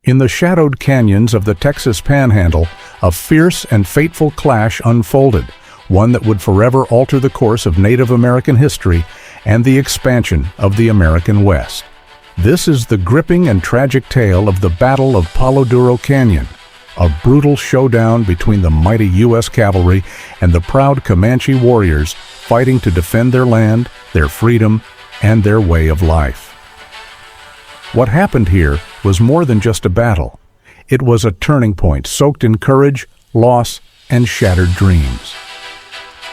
In the shadowed canyons of the Texas Panhandle, a fierce and fateful clash unfolded, one that would forever alter the course of Native American history and the expansion of the American West. This is the gripping and tragic tale of the Battle of Palo Duro Canyon, a brutal showdown between the mighty U.S. cavalry and the proud Comanche warriors fighting to defend their land, their freedom, and their way of life. What happened here was more than just a battle. It was a turning point soaked in courage, loss, and shattered dreams.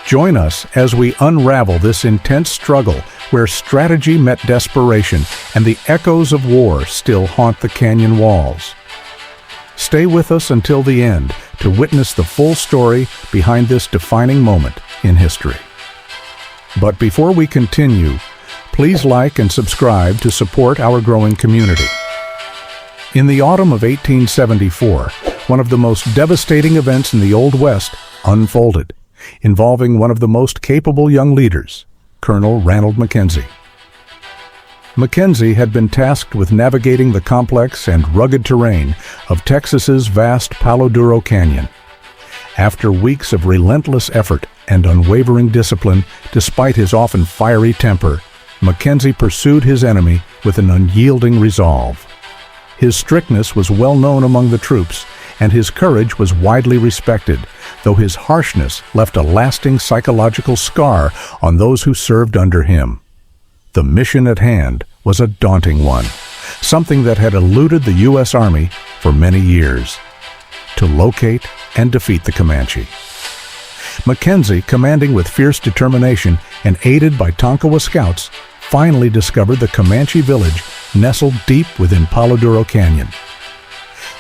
Join us as we unravel this intense struggle where strategy met desperation and the echoes of war still haunt the canyon walls. Stay with us until the end to witness the full story behind this defining moment in history. But before we continue, please like and subscribe to support our growing community. In the autumn of 1874, one of the most devastating events in the Old West unfolded, involving one of the most capable young leaders, Colonel Ranald McKenzie. McKenzie had been tasked with navigating the complex and rugged terrain of Texas's vast Palo Duro Canyon. After weeks of relentless effort and unwavering discipline, despite his often fiery temper, McKenzie pursued his enemy with an unyielding resolve. His strictness was well known among the troops, and his courage was widely respected, though his harshness left a lasting psychological scar on those who served under him. The mission at hand was a daunting one, something that had eluded the U.S. Army for many years: to locate and defeat the Comanche. McKenzie, commanding with fierce determination and aided by Tonkawa scouts, finally discovered the Comanche village nestled deep within Palo Duro Canyon.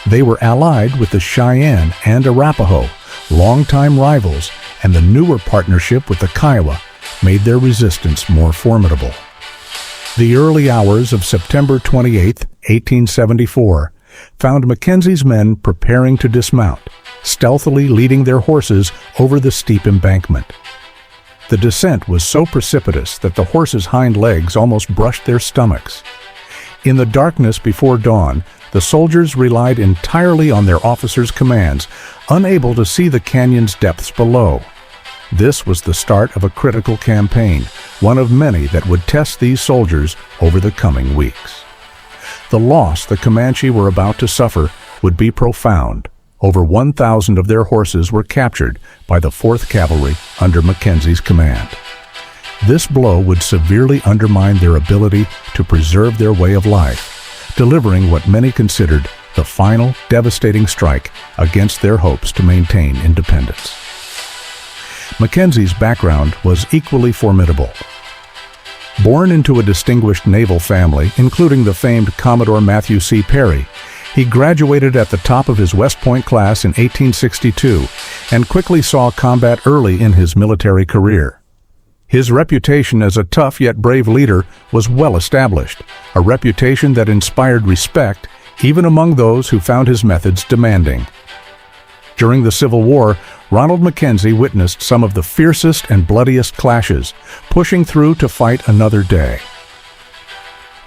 They were allied with the Cheyenne and Arapaho, longtime rivals, and the newer partnership with the Kiowa made their resistance more formidable. The early hours of September 28, 1874, found McKenzie's men preparing to dismount, stealthily leading their horses over the steep embankment. The descent was so precipitous that the horses' hind legs almost brushed their stomachs. In the darkness before dawn, the soldiers relied entirely on their officers' commands, unable to see the canyon's depths below. This was the start of a critical campaign, one of many that would test these soldiers over the coming weeks. The loss the Comanche were about to suffer would be profound. Over 1,000 of their horses were captured by the 4th Cavalry under McKenzie's command. This blow would severely undermine their ability to preserve their way of life, delivering what many considered the final devastating strike against their hopes to maintain independence. McKenzie's background was equally formidable. Born into a distinguished naval family, including the famed Commodore Matthew C. Perry, he graduated at the top of his West Point class in 1862 and quickly saw combat early in his military career. His reputation as a tough yet brave leader was well established, a reputation that inspired respect even among those who found his methods demanding. During the Civil War, Ranald McKenzie witnessed some of the fiercest and bloodiest clashes, pushing through to fight another day.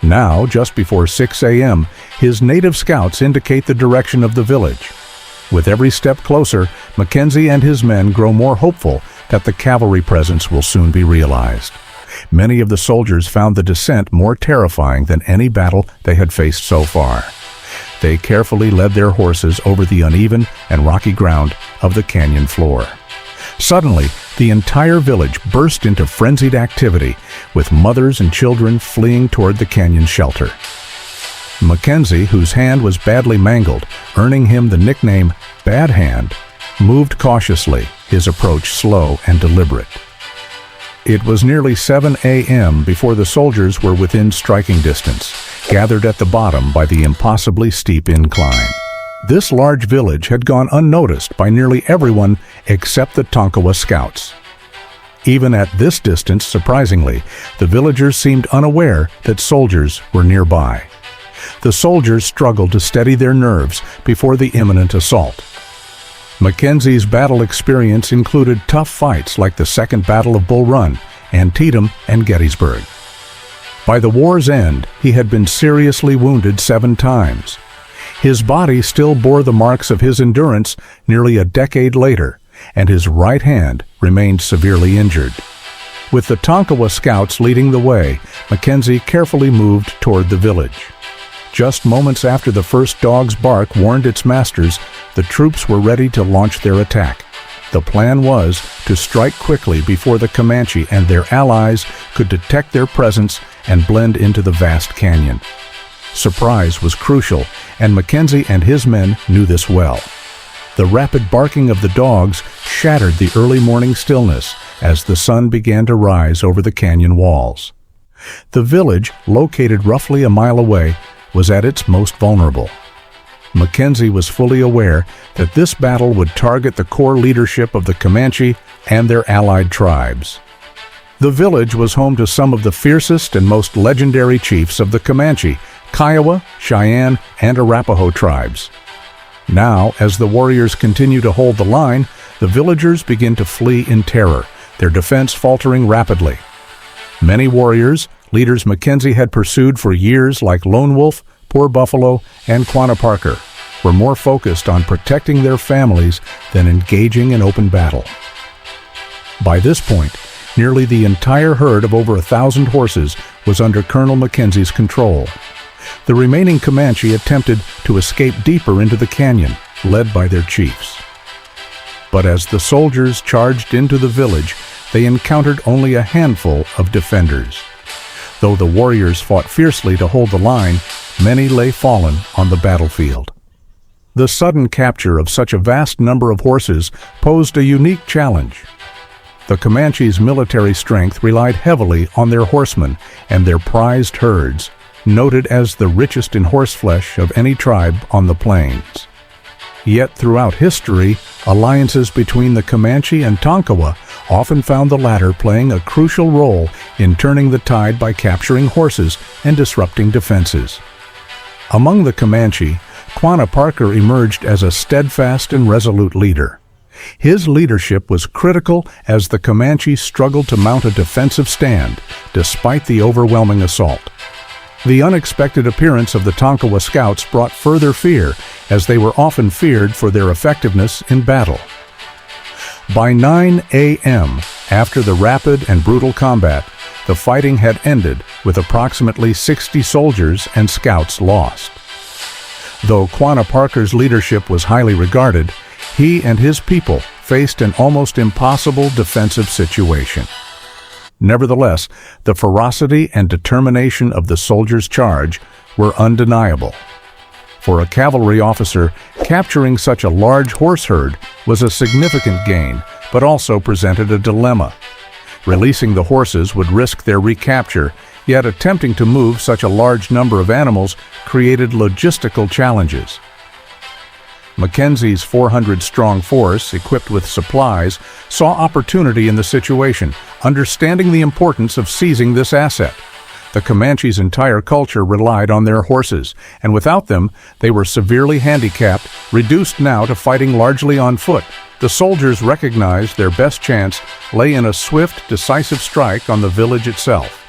Now, just before 6 a.m., his native scouts indicate the direction of the village. With every step closer, McKenzie and his men grow more hopeful that the cavalry presence will soon be realized. Many of the soldiers found the descent more terrifying than any battle they had faced so far. They carefully led their horses over the uneven and rocky ground of the canyon floor. Suddenly, the entire village burst into frenzied activity, with mothers and children fleeing toward the canyon shelter. McKenzie, whose hand was badly mangled, earning him the nickname Bad Hand, moved cautiously, his approach slow and deliberate. It was nearly 7 a.m. before the soldiers were within striking distance, gathered at the bottom by the impossibly steep incline. This large village had gone unnoticed by nearly everyone except the Tonkawa scouts. Even at this distance, surprisingly, the villagers seemed unaware that soldiers were nearby. The soldiers struggled to steady their nerves before the imminent assault. McKenzie's battle experience included tough fights like the Second Battle of Bull Run, Antietam, and Gettysburg. By the war's end, he had been seriously wounded 7 times. His body still bore the marks of his endurance nearly a decade later, and his right hand remained severely injured. With the Tonkawa scouts leading the way, McKenzie carefully moved toward the village. Just moments after the first dog's bark warned its masters, the troops were ready to launch their attack. The plan was to strike quickly before the Comanche and their allies could detect their presence and blend into the vast canyon. Surprise was crucial, and McKenzie and his men knew this well. The rapid barking of the dogs shattered the early morning stillness as the sun began to rise over the canyon walls. The village, located roughly a mile away, was at its most vulnerable. McKenzie was fully aware that this battle would target the core leadership of the Comanche and their allied tribes. The village was home to some of the fiercest and most legendary chiefs of the Comanche, Kiowa, Cheyenne, and Arapaho tribes. Now, as the warriors continue to hold the line, the villagers begin to flee in terror, their defense faltering rapidly. Many warriors, leaders McKenzie had pursued for years like Lone Wolf, Poor Buffalo, and Quanah Parker, were more focused on protecting their families than engaging in open battle. By this point, nearly the entire herd of over 1,000 horses was under Colonel McKenzie's control. The remaining Comanche attempted to escape deeper into the canyon, led by their chiefs. But as the soldiers charged into the village, they encountered only a handful of defenders. Though the warriors fought fiercely to hold the line, many lay fallen on the battlefield. The sudden capture of such a vast number of horses posed a unique challenge. The Comanche's military strength relied heavily on their horsemen and their prized herds, noted as the richest in horseflesh of any tribe on the plains. Yet throughout history, alliances between the Comanche and Tonkawa often found the latter playing a crucial role in turning the tide by capturing horses and disrupting defenses. Among the Comanche, Quanah Parker emerged as a steadfast and resolute leader. His leadership was critical as the Comanche struggled to mount a defensive stand, despite the overwhelming assault. The unexpected appearance of the Tonkawa scouts brought further fear, as they were often feared for their effectiveness in battle. By 9 a.m., after the rapid and brutal combat, the fighting had ended with approximately 60 soldiers and scouts lost. Though Quanah Parker's leadership was highly regarded, he and his people faced an almost impossible defensive situation. Nevertheless, the ferocity and determination of the soldiers' charge were undeniable. For a cavalry officer, capturing such a large horse herd was a significant gain, but also presented a dilemma. Releasing the horses would risk their recapture, yet attempting to move such a large number of animals created logistical challenges. McKenzie's 400-strong force, equipped with supplies, saw opportunity in the situation, understanding the importance of seizing this asset. The Comanche's entire culture relied on their horses, and without them, they were severely handicapped, reduced now to fighting largely on foot. The soldiers recognized their best chance lay in a swift, decisive strike on the village itself.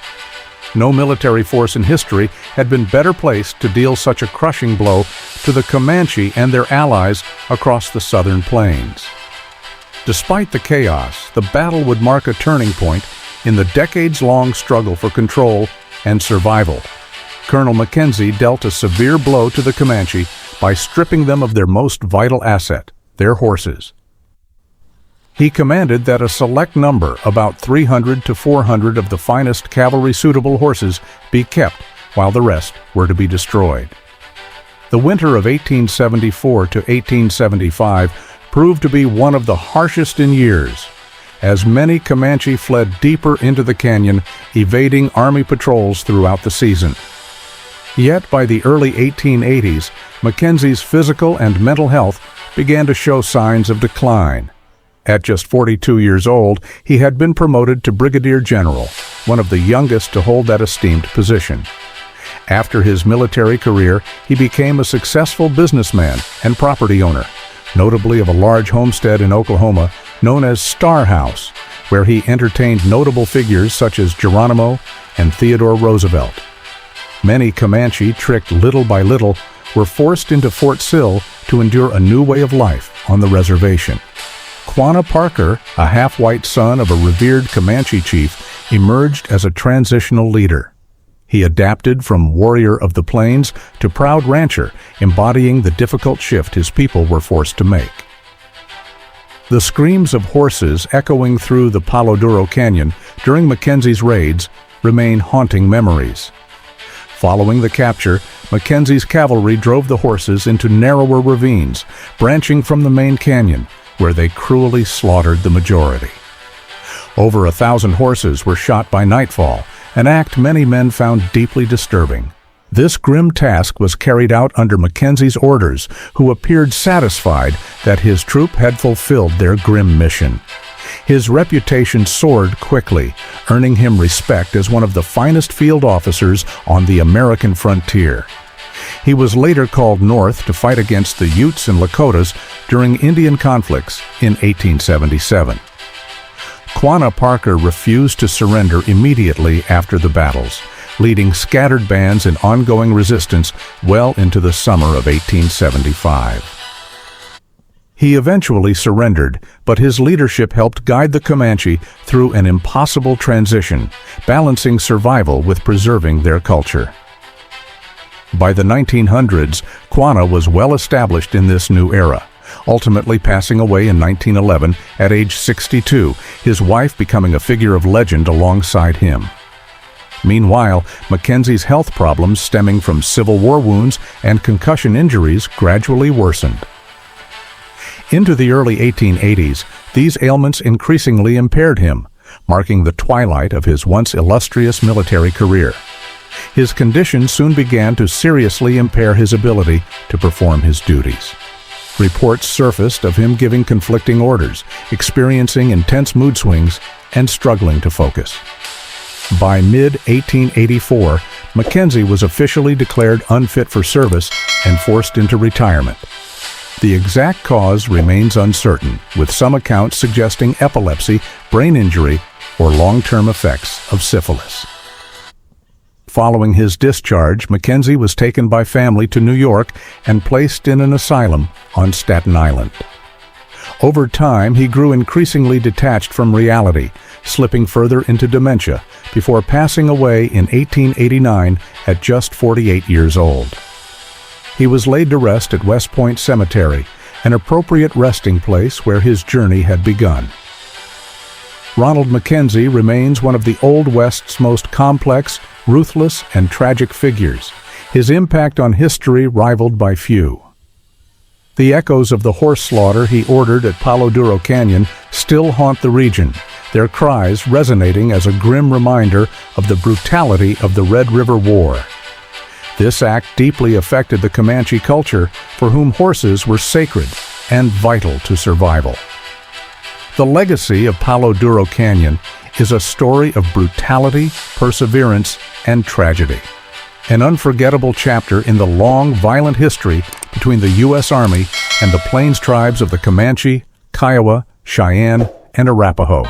No military force in history had been better placed to deal such a crushing blow to the Comanche and their allies across the southern plains. Despite the chaos, the battle would mark a turning point in the decades-long struggle for control and survival. Colonel McKenzie dealt a severe blow to the Comanche by stripping them of their most vital asset, their horses. He commanded that a select number, about 300 to 400 of the finest cavalry-suitable horses, be kept, while the rest were to be destroyed. The winter of 1874 to 1875 proved to be one of the harshest in years, as many Comanche fled deeper into the canyon, evading Army patrols throughout the season. Yet by the early 1880s, McKenzie's physical and mental health began to show signs of decline. At just 42 years old, he had been promoted to brigadier general, one of the youngest to hold that esteemed position. After his military career, he became a successful businessman and property owner, notably of a large homestead in Oklahoma known as Star House, where he entertained notable figures such as Geronimo and Theodore Roosevelt. Many Comanche, tricked little by little, were forced into Fort Sill to endure a new way of life on the reservation. Quanah Parker, a half-white son of a revered Comanche chief, emerged as a transitional leader. He adapted from warrior of the plains to proud rancher, embodying the difficult shift his people were forced to make. The screams of horses echoing through the Palo Duro Canyon during McKenzie's raids remain haunting memories. Following the capture, McKenzie's cavalry drove the horses into narrower ravines, branching from the main canyon, where they cruelly slaughtered the majority. Over 1,000 horses were shot by nightfall, an act many men found deeply disturbing. This grim task was carried out under McKenzie's orders, who appeared satisfied that his troop had fulfilled their grim mission. His reputation soared quickly, earning him respect as one of the finest field officers on the American frontier. He was later called north to fight against the Utes and Lakotas during Indian conflicts in 1877. Quanah Parker refused to surrender immediately after the battles, leading scattered bands in ongoing resistance well into the summer of 1875. He eventually surrendered, but his leadership helped guide the Comanche through an impossible transition, balancing survival with preserving their culture. By the 1900s, Quanah was well established in this new era, ultimately passing away in 1911 at age 62, his wife becoming a figure of legend alongside him. Meanwhile, McKenzie's health problems stemming from Civil War wounds and concussion injuries gradually worsened. Into the early 1880s, these ailments increasingly impaired him, marking the twilight of his once illustrious military career. His condition soon began to seriously impair his ability to perform his duties. Reports surfaced of him giving conflicting orders, experiencing intense mood swings, and struggling to focus. By mid-1884, McKenzie was officially declared unfit for service and forced into retirement. The exact cause remains uncertain, with some accounts suggesting epilepsy, brain injury, or long-term effects of syphilis. Following his discharge, McKenzie was taken by family to New York and placed in an asylum on Staten Island. Over time, he grew increasingly detached from reality, slipping further into dementia, before passing away in 1889 at just 48 years old. He was laid to rest at West Point Cemetery, an appropriate resting place where his journey had begun. Ranald McKenzie remains one of the Old West's most complex, ruthless, and tragic figures, his impact on history rivaled by few. The echoes of the horse slaughter he ordered at Palo Duro Canyon still haunt the region, their cries resonating as a grim reminder of the brutality of the Red River War. This act deeply affected the Comanche culture, for whom horses were sacred and vital to survival. The legacy of Palo Duro Canyon is a story of brutality, perseverance, and tragedy. An unforgettable chapter in the long, violent history between the U.S. Army and the Plains tribes of the Comanche, Kiowa, Cheyenne, and Arapaho.